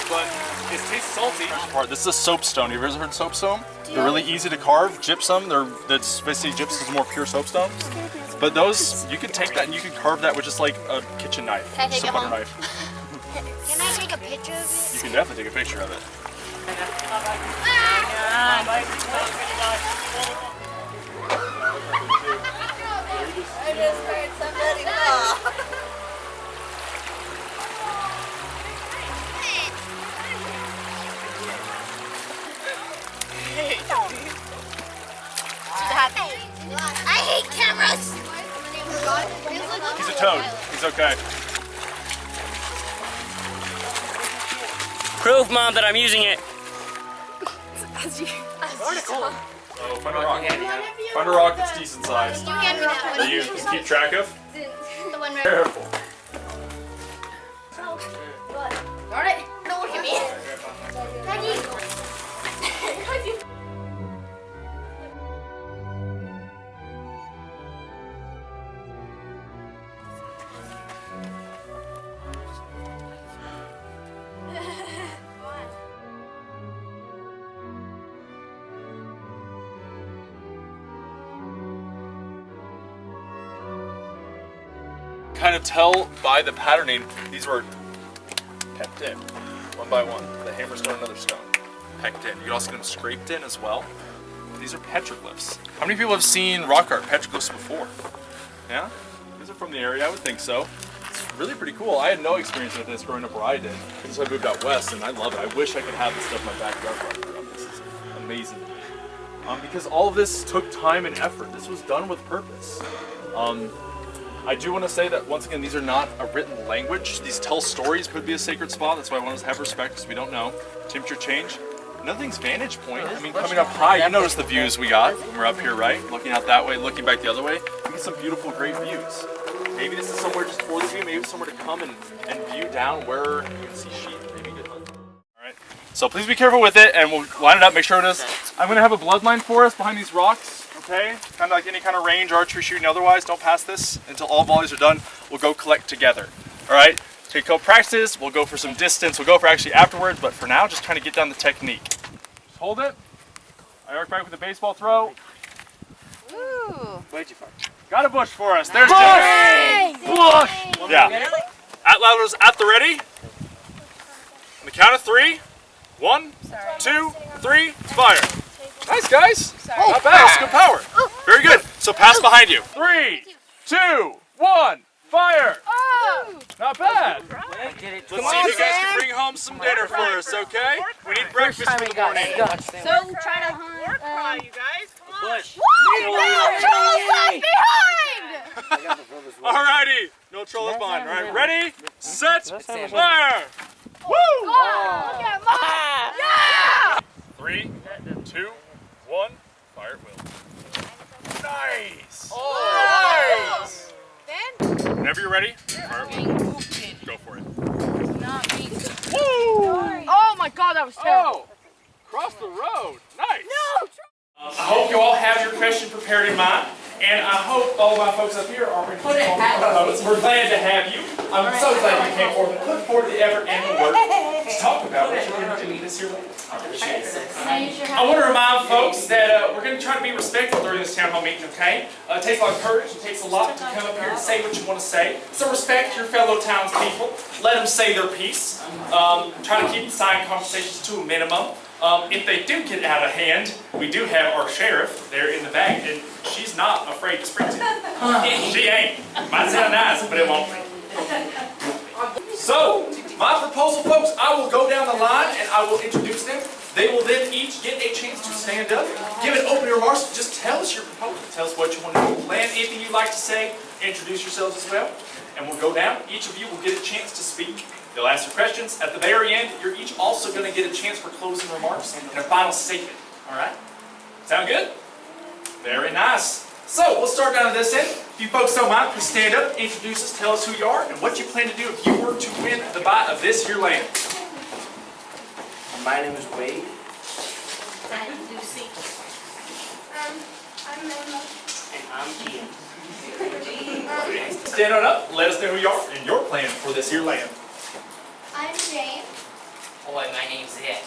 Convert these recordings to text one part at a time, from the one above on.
But it tastes salty. This is a soapstone. Have you ever heard of soapstone? They're really easy to carve. Gypsum. That's basically gypsum is more pure soapstone. But those, you can take that and you can carve that with just like a kitchen knife. Can I take just a it butter home? knife. Can I take a picture of it? You can definitely take a picture of it. I just heard somebody fall. I hate cameras. He's a toad. He's okay. Proof, Mom, that I'm using it. Oh, find a rock. Find a rock that's decent sized. That you can keep track of. Careful. Darn it. Don't look at me. Maggie. Kind of tell by the patterning, these were pecked in, one by one. The hammer stone, another stone, pecked in. You can also get them scraped in as well. These are petroglyphs. How many people have seen rock art petroglyphs before? Yeah? These are from the area, I would think so. It's really pretty cool. I had no experience with this growing up where I did. So I moved out west and I love it. I wish I could have this stuff in my backyard where I grew up. This is amazing to me. Because all of this took time and effort. This was done with purpose. I do want to say that, once again, these are not a written language. These tell stories, could be a sacred spot. That's why I want us to have respect, because we don't know. Temperature change. Nothing's vantage point. I mean, coming up high, you notice the views we got when we're up here, right? Looking out that way, looking back the other way. We get some beautiful, great views. Maybe this is somewhere just for the view, maybe somewhere to come and view down where you can see sheep. Maybe good hunt. All right. So please be careful with it, and we'll line it up, make sure it is. I'm going to have a bloodline for us behind these rocks. Okay, kind of like any kind of range, archery, shooting, otherwise, don't pass this until all volleys are done. We'll go collect together. All right, take a couple practices, we'll go for some distance, we'll go for actually afterwards, but for now, just trying to get down the technique. Just hold it. I arc back with a baseball throw. Ooh. Where'd you find? Got a bush for us. There's Bush! Bush! Yeah. Atlaters at the ready. On the count of 3. 1, 2, 3, fire. Nice, guys. Oh, not bad. That's good power. Very good. So pass behind you. 3, 2, 1, fire. Oh. Not bad. I did it. Let's see if you guys can bring home some dinner for us, okay? We need breakfast for the morning. So try to hunt. You guys, come on. Bush. No, Charles left behind. Alrighty. No troll left behind. All right, ready, set, fire. Woo! Oh, look at mine. Yeah. 3, 2, 1, fire at will. Nice! Oh, Nice! Ben? Whenever you're ready, fire at will. Go for it. Woo! Oh my God, that was terrible. Oh! Cross the road. Nice! No! I hope you all have your question prepared in mind, and I hope all of my folks up here are ready. We're glad to have you. I'm so glad you came forward. Look forward to the effort and the work to talk about what you're going to do this year. I appreciate it. I want to remind folks that we're going to try to be respectful during this town hall meeting, okay? It takes a lot of courage. It takes a lot to come up here and say what you want to say. So respect your fellow townspeople. Let them say their piece. Try to keep the side conversations to a minimum. If they do get out of hand, we do have our sheriff there in the back, and she's not afraid to sprint it. She ain't. Might sound nice, but it won't be. So, my proposal, folks, I will go down the line and I will introduce them. They will then each get a chance to stand up, give an opening remarks, just tell us your proposal, tell us what you want to do, plan anything you'd like to say, introduce yourselves as well, and we'll go down. Each of you will get a chance to speak. They'll ask your questions. At the very end, you're each also going to get a chance for closing remarks and a final statement. All right? Sound good? Very nice. So, we'll start down to this end. If you folks don't mind, please stand up, introduce us, tell us who you are, and what you plan to do if you were to win the buy of this here land. My name is Wade. I'm Lucy. I'm Emma. And I'm Ian. Stand on up, let us know who you are and your plan for this here land. Boy, my name's Vic.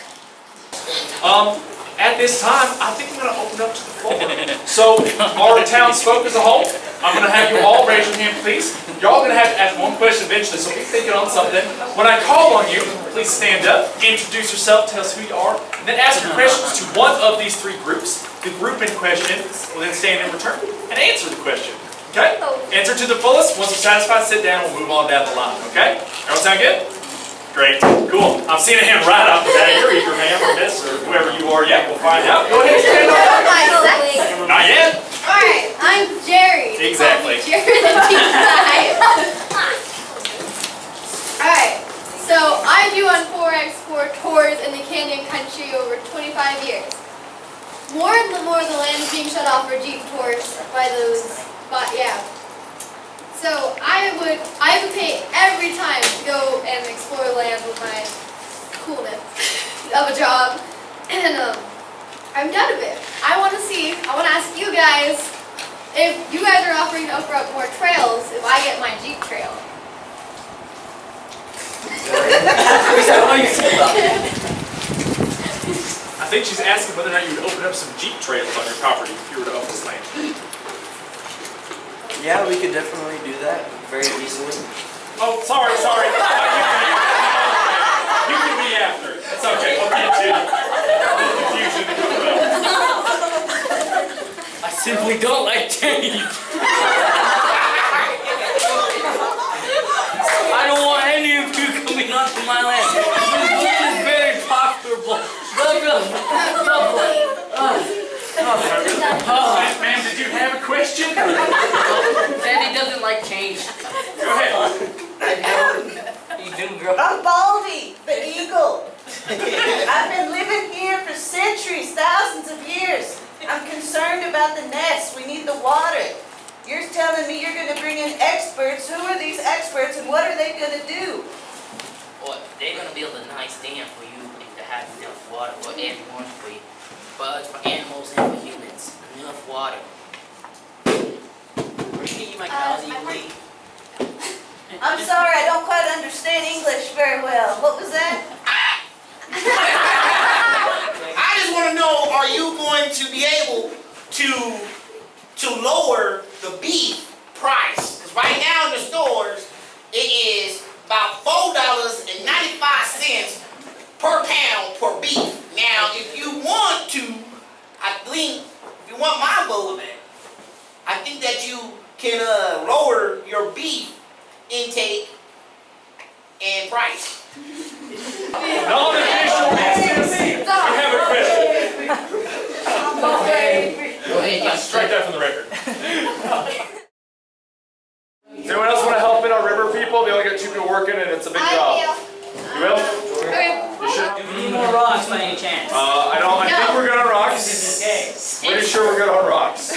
At this time, I think I'm going to open up to the floor. So, our townsfolk as a whole, I'm going to have you all raise your hand, please. You're all going to have to ask one question eventually, so be thinking on something. When I call on you, please stand up, introduce yourself, tell us who you are, and then ask your questions to one of these three groups. The group in question will then stand in return and answer the question. Okay? Answer to the fullest. Once you're satisfied, sit down. We'll move on down the line. Okay? Everyone sound good? Great. Cool. I'm seeing a hand right off the bat. You're either ma'am or miss or whoever you are. Yeah, we'll find out. Go ahead. Stand up. Not yet. Alright, I'm Jerry. Exactly. Jerry the deep dive. Alright, so I do on 4x4 tours in the Canyon country over 25 years. More and more the land is being shut off for Jeep tours by those, but yeah. So I would pay every time to go and explore land with my coolness of a job, and I'm done with it. I want to ask you guys if you guys are offering to open up more trails if I get my Jeep trail. I think she's asking whether or not you would open up some Jeep trails on your property if you were to own this land. Yeah, we could definitely do that very easily. Oh, sorry. You can be after. It's okay. I'll be too. Confusion. I simply don't like change. I don't want any of you coming onto my land. This land is very profitable. Ma'am, did you have a question? Sandy doesn't like change. Go ahead. You do, girl. I'm Baldy, the eagle. I've been living here for centuries, thousands of years. I'm concerned about the nest. We need the water. You're telling me you're going to bring in experts. Who are these experts and what are they going to do? Well, they're going to build a nice dam for you to have enough water for everyone, for birds, for animals, and for humans. Enough water. Where can you get my cows eat? I'm sorry, I don't quite understand English very well. What was that? I just want to know, are you going to be able to lower the beef price? Because right now in the stores, it is about $4.95 per pound for beef. Now, if you want to, if you want my vote, I think that you can lower your beef intake and price. Non-official business. You have a question. Go ahead, Strike that from the record. Does anyone else want to help in our river people? They only got 2 people working and it's a big job. You will? Okay. You should. Do we need more rocks by any chance? I think we're good on rocks. Okay. Pretty sure we're good on rocks.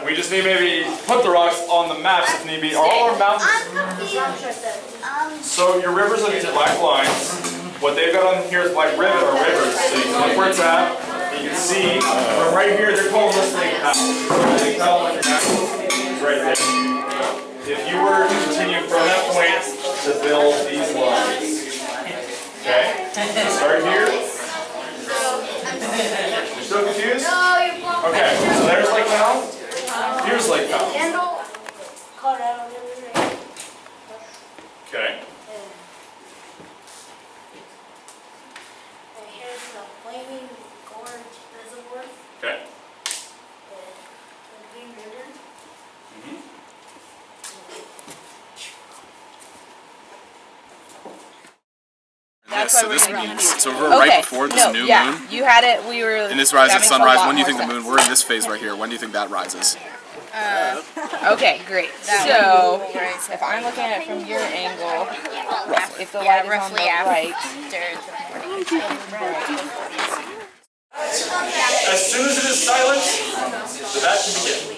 We just need maybe put the rocks on the maps if need be. Are all our mountains? So your rivers are these black lines. What they've got on here is black ribbon or rivers. So you can look where it's at. You can see from right here they're called this thing. It's right there. If you were to continue from that point to build these lines. Okay? Start here. You're still confused? No, you're blocking. Okay, so there's Lake Powell. Here's Lake Powell. Okay. And here's the Flaming Gorge Reservoir. Okay. The Green River. So this means, so we're right before this new moon. You had it. We were. And this rises at having a sunrise. lot When do you more think the sense. moon? We're in this phase right here. When do you think that rises? Okay, great. So if I'm looking at it from your angle, if the light is on the right, As soon as it is silent, the bat can begin.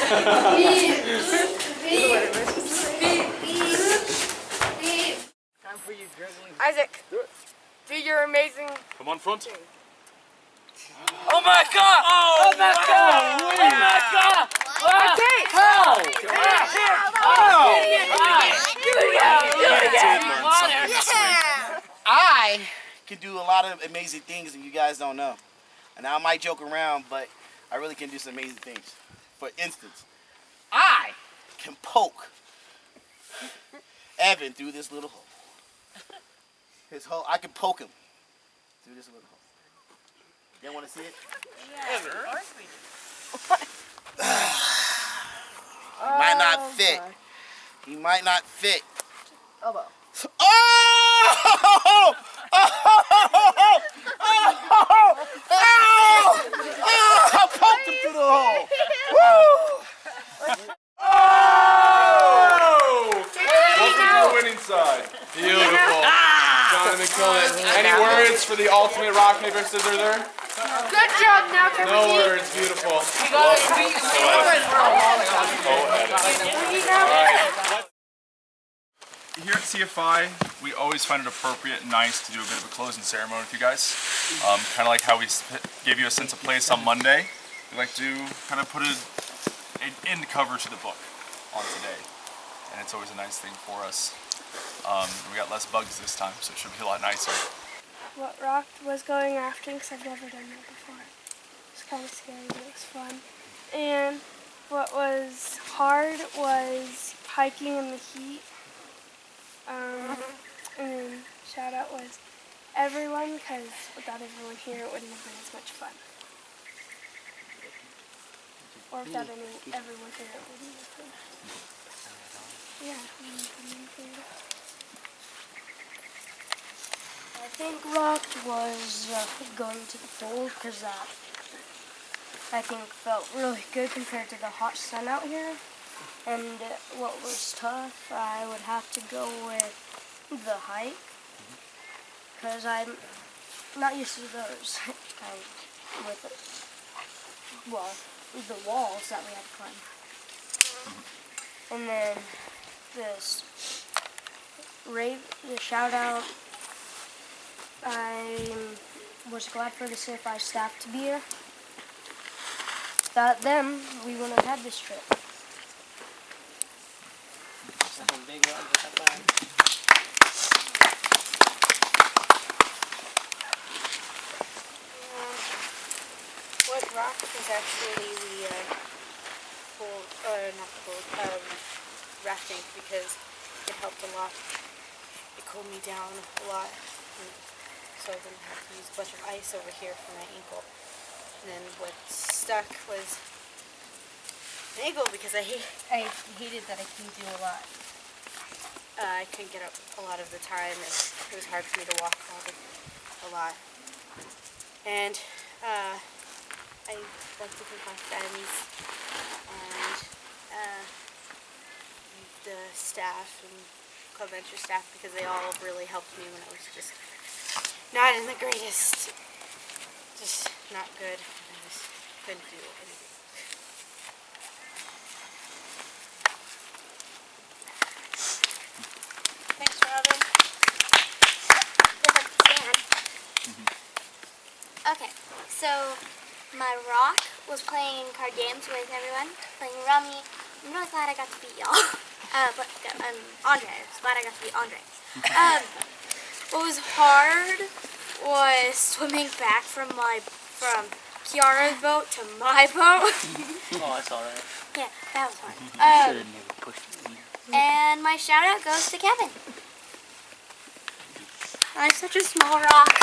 Time for you, Isaac. Do it. Do your amazing. Come on front. Oh my God! Oh my God! Oh my God! Okay. How? I can do a lot of amazing things and you guys don't know. And I might joke around, but I really can do some amazing things. For instance, I can poke Evan through this little hole. I can poke him through this little hole. You want to see it? Yeah. He might not fit. He might not fit. Elbow. Oh! Oh! I poked him through the hole. Woo! Oh! Welcome to the winning side. Beautiful. Jonathan killing it. Any words for the ultimate rock, paper, scissors there? Good job now, Kevin. No words. Beautiful. Here at CFI, we always find it appropriate and nice to do a bit of a closing ceremony with you guys. Kind of like how we gave you a sense of place on Monday. We like to kind of put an end cover to the book on today. And it's always a nice thing for us. We got less bugs this time, so it should be a lot nicer. What rocked was going rafting because I've never done that before. It's kind of scary, but it was fun. And what was hard was hiking in the heat. And then shout out was everyone, because without everyone here it wouldn't have been as much fun. Or without everyone here it wouldn't have been. Yeah. I think rocked was going to the pool because that I think felt really good compared to the hot sun out here. And what was tough, I would have to go with the hike because I'm not used to those. With the walls that we had to climb. And then the shout out. I was glad for the CFI staff to be here. Without them, we wouldn't have had this trip. What rocked was actually the rafting because it helped a lot. It cooled me down a lot. So I didn't have to use a bunch of ice over here for my ankle. And then what stuck was an ankle because I hated that I couldn't do a lot. I couldn't get up a lot of the time, and it was hard for me to walk a lot. And I like to thank my friends and the staff and Club Venture staff because they all really helped me when I was just not in the greatest, just not good. I just couldn't do anything. Thanks, Robin. Okay, so my rock was playing card games with everyone, playing rummy. I'm really glad I got to beat y'all. But Andre, I was glad I got to beat Andre. What was hard was swimming back from Kiara's boat to my boat. Oh, that's alright. Yeah, that was hard. And my shout out goes to Kevin. I'm such a small rock.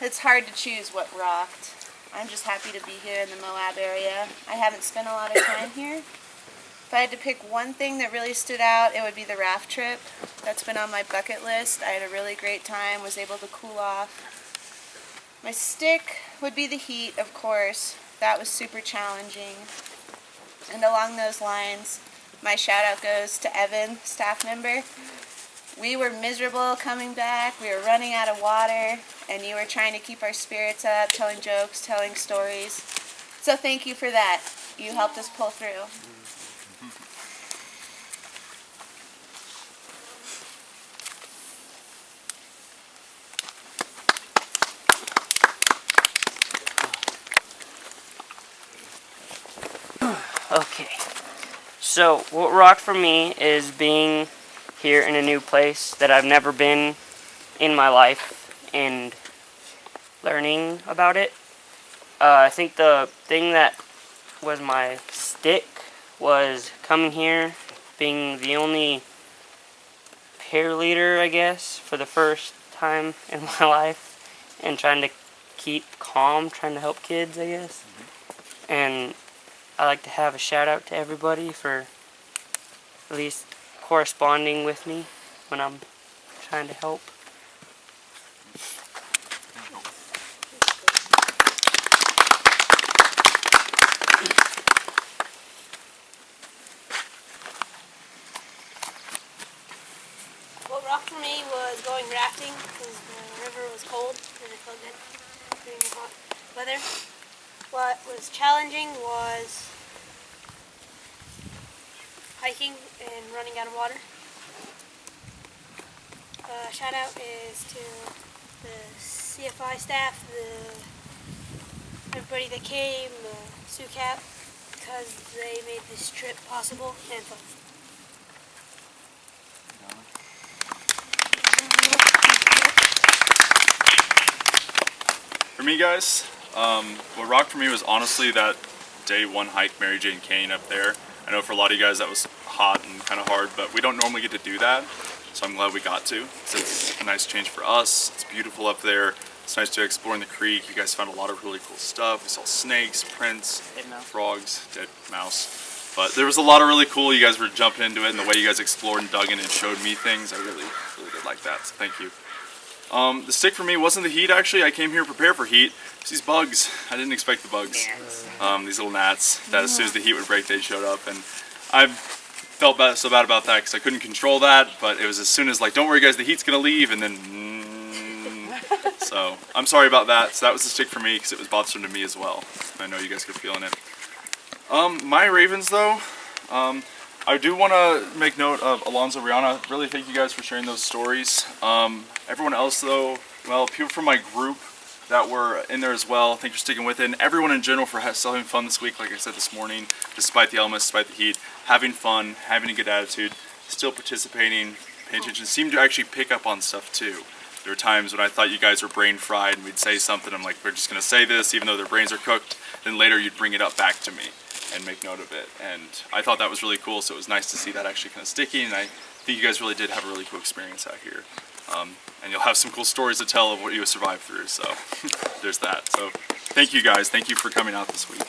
It's hard to choose what rocked. I'm just happy to be here in the Moab area. I haven't spent a lot of time here. If I had to pick one thing that really stood out, it would be the raft trip. That's been on my bucket list. I had a really great time, was able to cool off. My stick would be the heat, of course. That was super challenging. And along those lines, my shout out goes to Evan, staff member. we were miserable coming back. We were running out of water, and you were trying to keep our spirits up, telling jokes, telling stories. So thank you for that. You helped us pull through. Okay, so what rocked for me is being here in a new place that I've never been in my life and learning about it. I think the thing that was my stick was coming here, being the only peer leader, I guess, for the first time in my life, and trying to keep calm, trying to help kids, I guess. And I like to have a shout out to everybody for at least corresponding with me when I'm trying to help. What rocked for me was going rafting because the river was cold and it felt good during the hot weather. What was challenging was hiking and running out of water. Shout out is to the CFI staff, everybody that came, SUCAP, because they made this trip possible and fun. For me, guys, what rocked for me was honestly that day one hike, Mary Jane Canyon up there. I know for a lot of you guys that was hot and kind of hard, but we don't normally get to do that, so I'm glad we got to. It's a nice change for us. It's beautiful up there. It's nice to explore in the creek. You guys found a lot of really cool stuff. We saw snakes, prints, frogs, dead mouse. But there was a lot of really cool. You guys were jumping into it, and the way you guys explored and dug in and showed me things, I really did like that, so thank you. The stick for me wasn't the heat, actually. I came here prepared for heat. It's these bugs. I didn't expect the bugs. These little gnats that as soon as the heat would break, they showed up. And I felt so bad about that because I couldn't control that. But it was as soon as like, don't worry guys, the heat's going to leave. And then, so I'm sorry about that. So that was the stick for me because it was bothersome to me as well. I know you guys could feeling it. My Ravens though, I do want to make note of Alonzo, Rihanna. Really thank you guys for sharing those stories. Everyone else though, well, people from my group that were in there as well, thank you for sticking with it. And everyone in general for still having fun this week, like I said this morning, despite the elements, despite the heat, having fun, having a good attitude, still participating, paying attention, seemed to actually pick up on stuff too. There were times when I thought you guys were brain fried and we'd say something, I'm like, we're just going to say this even though their brains are cooked, then later you'd bring it up back to me and make note of it. And I thought that was really cool, so it was nice to see that actually kind of sticking, and I think you guys really did have a really cool experience out here. And you'll have some cool stories to tell of what you survived through, so there's that. So thank you guys, thank you for coming out this week.